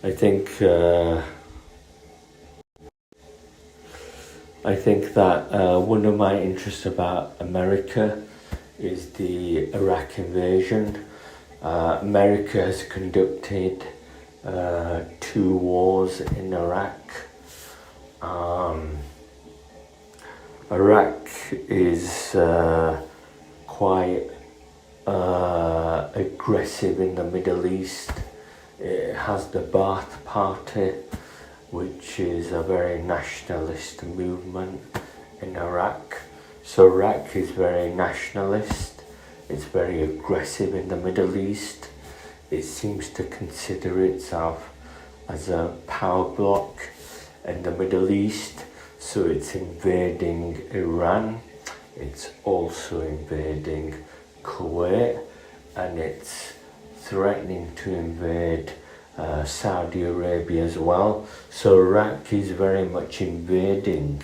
I think that one of my interests about America is the Iraq invasion. America has conducted 2 wars in Iraq. Iraq is quite aggressive in the Middle East. It has the Ba'ath Party, which is a very nationalist movement in Iraq. So Iraq is very nationalist. It's very aggressive in the Middle East. It seems to consider itself as a power bloc in the Middle East. So it's invading Iran. It's also invading Kuwait, and it's threatening to invade Saudi Arabia as well. So Iraq is very much invading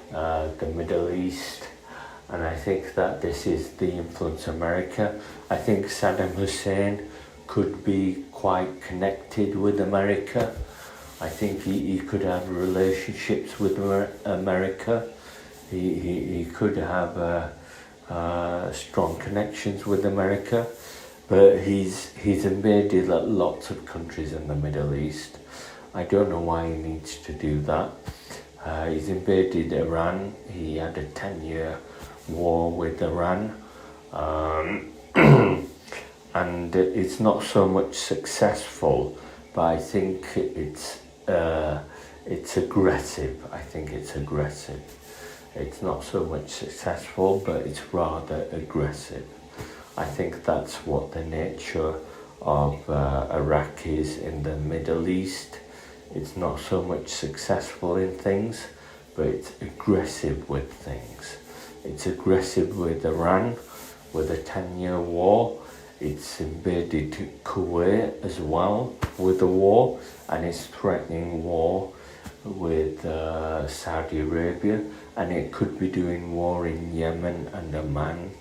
the Middle East, and I think that this is the influence of America. I think Saddam Hussein could be quite connected with America. I think he could have relationships with America. He could have strong connections with America, but he's invaded lots of countries in the Middle East. I don't know why he needs to do that. He's invaded Iran. He had a 10-year war with Iran, and it's not so much successful, but I think it's aggressive. I think it's aggressive. It's not so much successful, but it's rather aggressive. I think that's what the nature of Iraq is in the Middle East. It's not so much successful in things, but it's aggressive with things. It's aggressive with Iran, with a 10-year war. It's invaded Kuwait as well with a war, and it's threatening war with Saudi Arabia, and it could be doing war in Yemen and Oman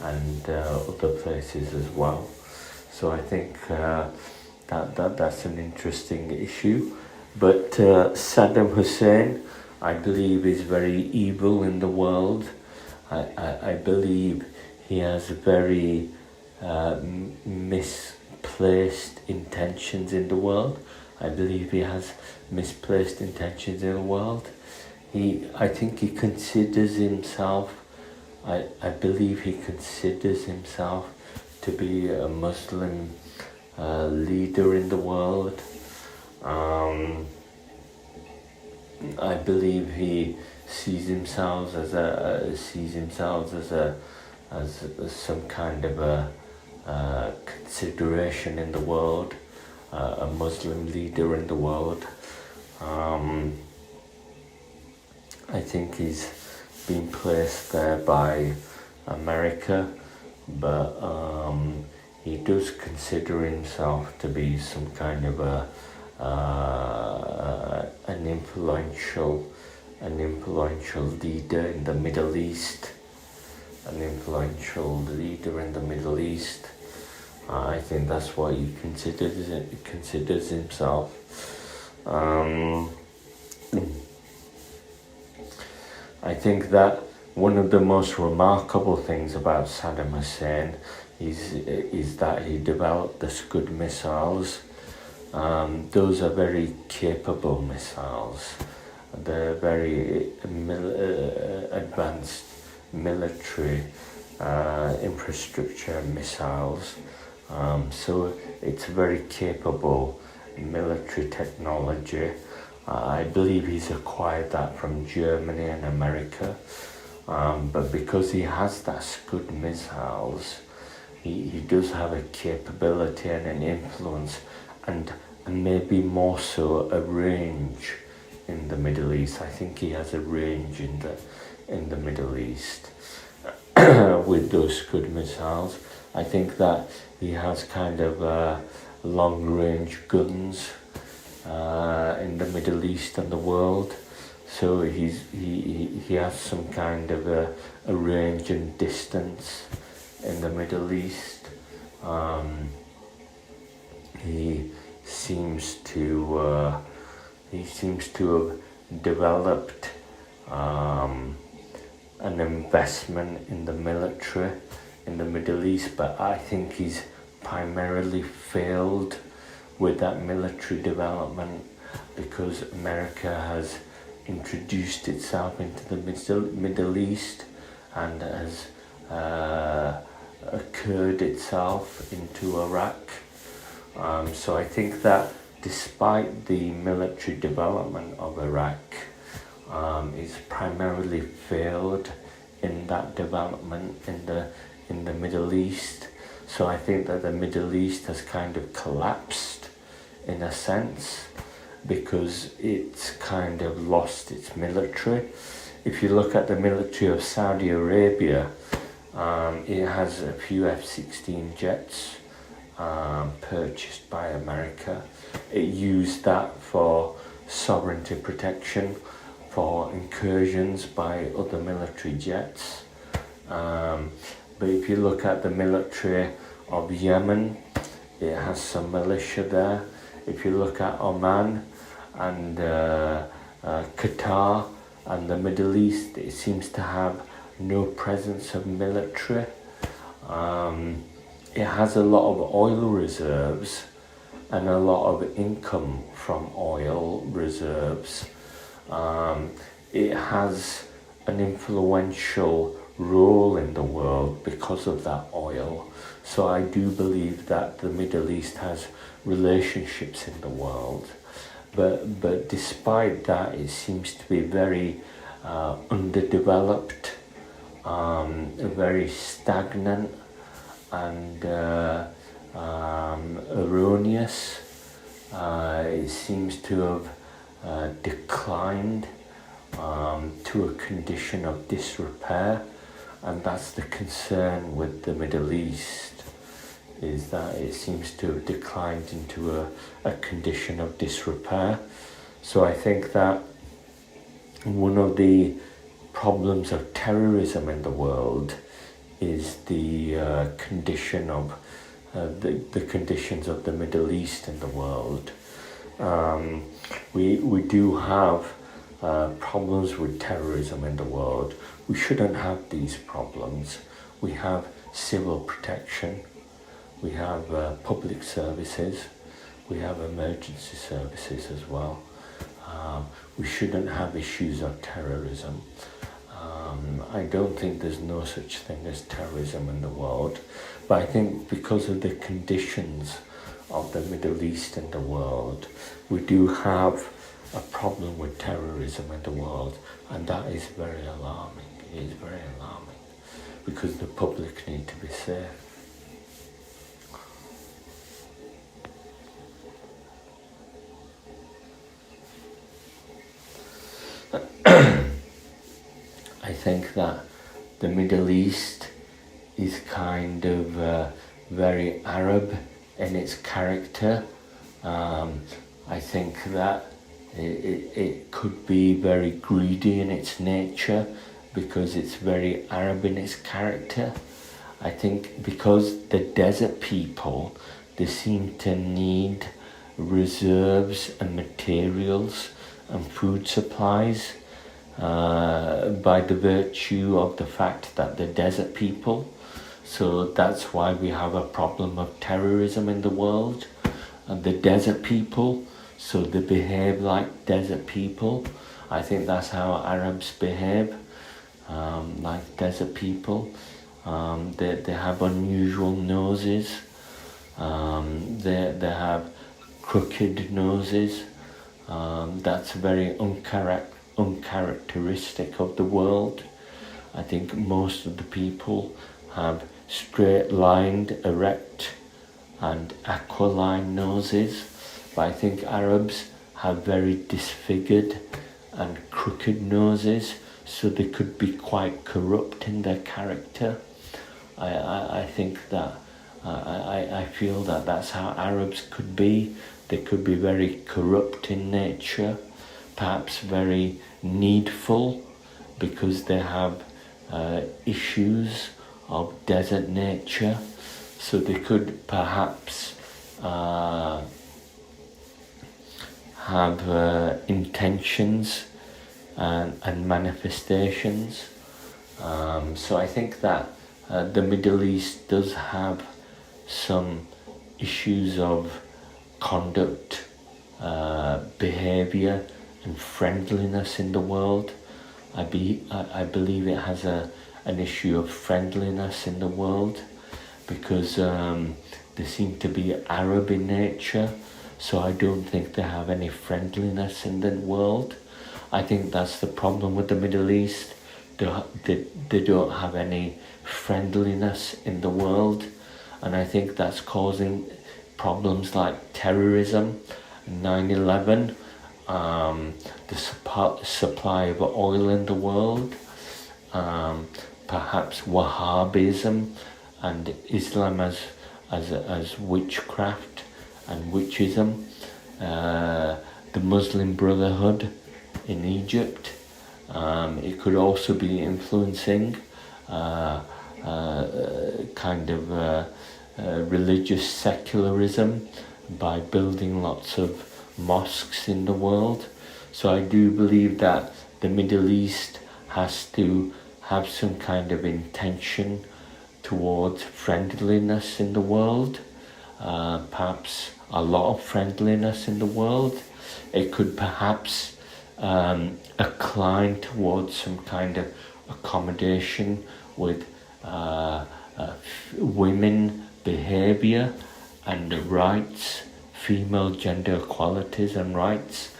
and other places as well. So I think that's an interesting issue. But Saddam Hussein, I believe, is very evil in the world. I believe he has very misplaced intentions in the world. I believe he has misplaced intentions in the world. I think he considers himself, I believe he considers himself to be a Muslim leader in the world. I believe he sees himself as some kind of a consideration in the world, a Muslim leader in the world. I think he's been placed there by America, but he does consider himself to be some kind of an influential leader in the Middle East. I think that's what he considers himself. I think that one of the most remarkable things about Saddam Hussein is that he developed the Scud missiles. Those are very capable missiles. They're very advanced military infrastructure missiles. So it's very capable military technology. I believe he's acquired that from Germany and America. But because he has that Scud missiles, he does have a capability and an influence, and maybe more so a range in the Middle East. I think he has a range in the Middle East with those Scud missiles. I think that he has kind of long-range guns in the Middle East and the world. So he has some kind of a range and distance in the Middle East. He seems to have developed an investment in the military in the Middle East, but I think he's primarily failed with that military development because America has introduced itself into the Middle East and has occurred itself into Iraq. So I think that despite the military development of Iraq, it's primarily failed in that development in the Middle East. So I think that the Middle East has kind of collapsed in a sense because it's kind of lost its military. If you look at the military of Saudi Arabia, it has a few F-16 jets purchased by America. It used that for sovereignty protection, for incursions by other military jets. But if you look at the military of Yemen, it has some militia there. If you look at Oman and Qatar and the Middle East, it seems to have no presence of military. It has a lot of oil reserves and a lot of income from oil reserves. It has an influential role in the world because of that oil. So I do believe that the Middle East has relationships in the world. But despite that, it seems to be very underdeveloped, very stagnant and erroneous. It seems to have declined to a condition of disrepair, and that's the concern with the Middle East, is that it seems to have declined into a condition of disrepair. So I think that one of the problems of terrorism in the world is the condition of the conditions of the Middle East in the world. We do have problems with terrorism in the world. We shouldn't have these problems. We have civil protection, we have public services, we have emergency services as well. We shouldn't have issues of terrorism. I don't think there's no such thing as terrorism in the world, but I think because of the conditions of the Middle East and the world, we do have a problem with terrorism in the world, and that is very alarming. It is very alarming because the public need to be safe. I think that the Middle East is kind of very Arab in its character. I think that it could be very greedy in its nature because it's very Arab in its character. I think because the desert people, they seem to need reserves and materials and food supplies by the virtue of the fact that they're desert people. So that's why we have a problem of terrorism in the world. And the desert people, so they behave like desert people. I think that's how Arabs behave, like desert people. They have unusual noses. They have crooked noses. That's very uncharacteristic of the world. I think most of the people have straight-lined, erect and aquiline noses, but I think Arabs have very disfigured and crooked noses, so they could be quite corrupt in their character. I think that I feel that that's how Arabs could be. They could be very corrupt in nature, perhaps very needful because they have issues of desert nature. So they could perhaps have intentions and manifestations. So I think that the Middle East does have some issues of conduct, behavior and friendliness in the world. I believe it has an issue of friendliness in the world because they seem to be Arab in nature, so I don't think they have any friendliness in the world. I think that's the problem with the Middle East. They don't have any friendliness in the world, and I think that's causing problems like terrorism, 9/11, the supply of oil in the world, perhaps Wahhabism and Islam as witchcraft and witchism, the Muslim Brotherhood in Egypt. It could also be influencing kind of religious secularism by building lots of mosques in the world. So I do believe that the Middle East has to have some kind of intention towards friendliness in the world, perhaps a lot of friendliness in the world. It could perhaps incline towards some kind of accommodation with women behavior and rights, female gender equalities and rights.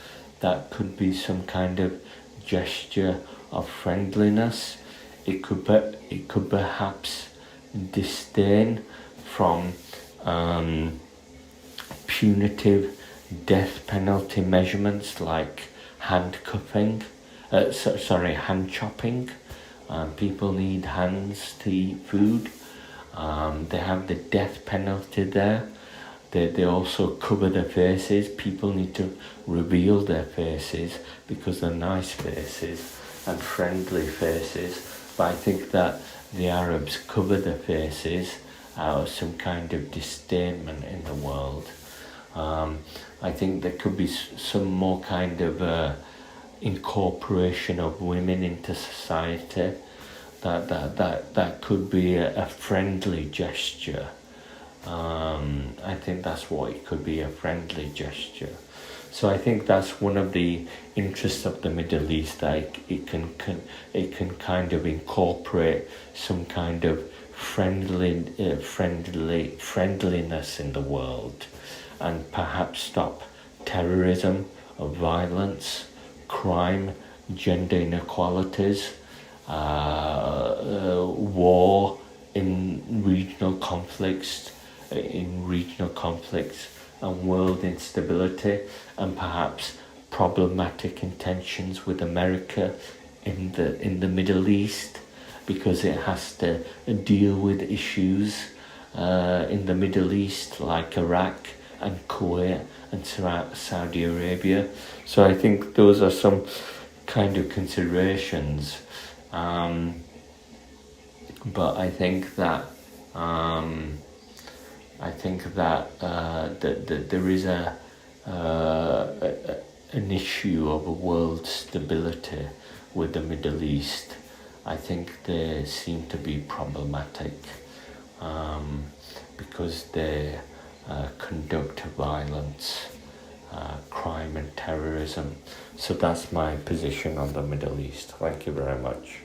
That could be some kind of gesture of friendliness. It could perhaps disdain from punitive death penalty measurements like hand chopping. People need hands to eat food. They have the death penalty there. They also cover their faces. People need to reveal their faces because they're nice faces and friendly faces. But I think that the Arabs cover their faces out of some kind of disdainment in the world. I think there could be some more kind of incorporation of women into society. That could be a friendly gesture. I think that's what it could be, a friendly gesture. So I think that's one of the interests of the Middle East, that it can kind of incorporate some kind of friendliness in the world, and perhaps stop terrorism, violence, crime, gender inequalities, war in regional conflicts, and world instability, and perhaps problematic intentions with America in the Middle East, because it has to deal with issues in the Middle East like Iraq and Kuwait and Saudi Arabia. So I think those are some kind of considerations. But I think that there is an issue of world stability with the Middle East. I think they seem to be problematic because they conduct violence, crime and terrorism. So that's my position on the Middle East. Thank you very much.